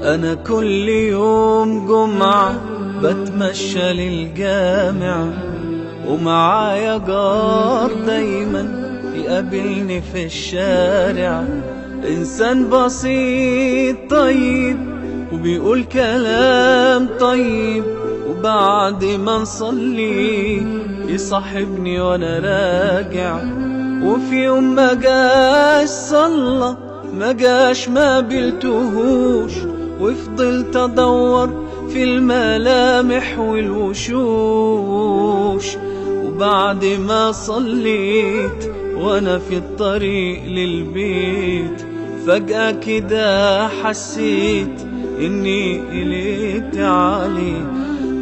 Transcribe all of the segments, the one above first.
أنا كل يوم جمعة بتمشى للجامع، ومعايا جار دايما يقابلني في الشارع. إنسان بسيط طيب وبيقول كلام طيب، وبعد ما نصلي يصاحبني وانا راجع. وفي يوم ما جاش صلى، ما جاش ما قابلتهوش، وفضلت ادور في الملامح والوشوش. وبعد ما صليت وانا في الطريق للبيت، فجأة كده حسيت اني قلقت عليه.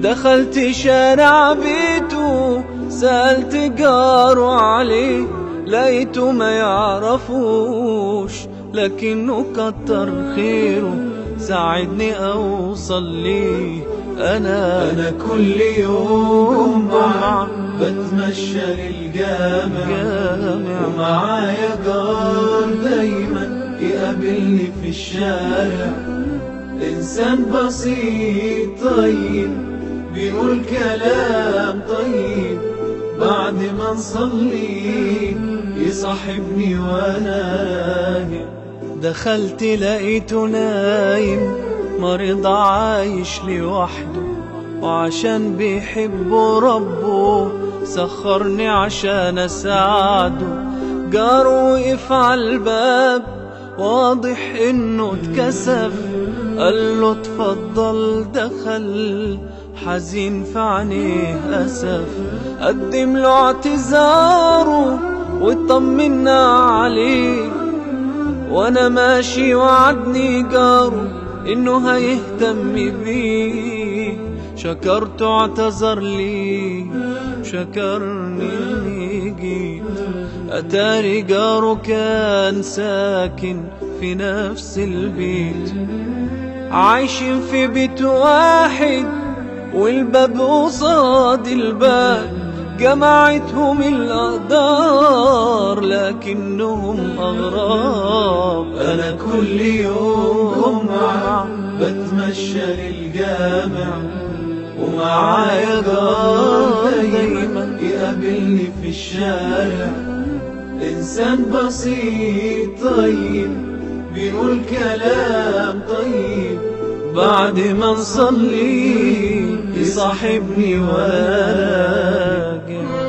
دخلت شارع بيته سألت جاره عليه، لقيته ما يعرفوش لكنه كتر خيره ساعدني اوصل ليه. انا كل يوم جمعة بتمشى للجامع، ومعايا جار دايما يقابلني في الشارع. إنسان بسيط طيب بيقول كلام طيب، بعد ما نصلي يصاحبني وانا راجع. دخلت لقيته نايم مريض عايش لوحده، وعشان بيحب ربه سخرني عشان اساعده. جار وقف عالباب واضح انه اتكسف، قال له اتفضل. دخل حزين في عينيه اسف، قدم له اعتذاره واطمنا عليه. وانا ماشي وعدني جاره انه هيهتم بيه، شكرته اعتذر لي شكرني اني جيت. اتاري جاره كان ساكن في نفس البيت، عايشين في بيت واحد والباب قصاد الباب. جمعتهم الأقدار لكنهم أغراب. أنا كل يوم جمعة بتمشى للجامع، ومعايا جار دايما يقابلني في الشارع. إنسان بسيط طيب بيقول كلام طيب، بعد ما نصلي يصاحبني وانا راجع.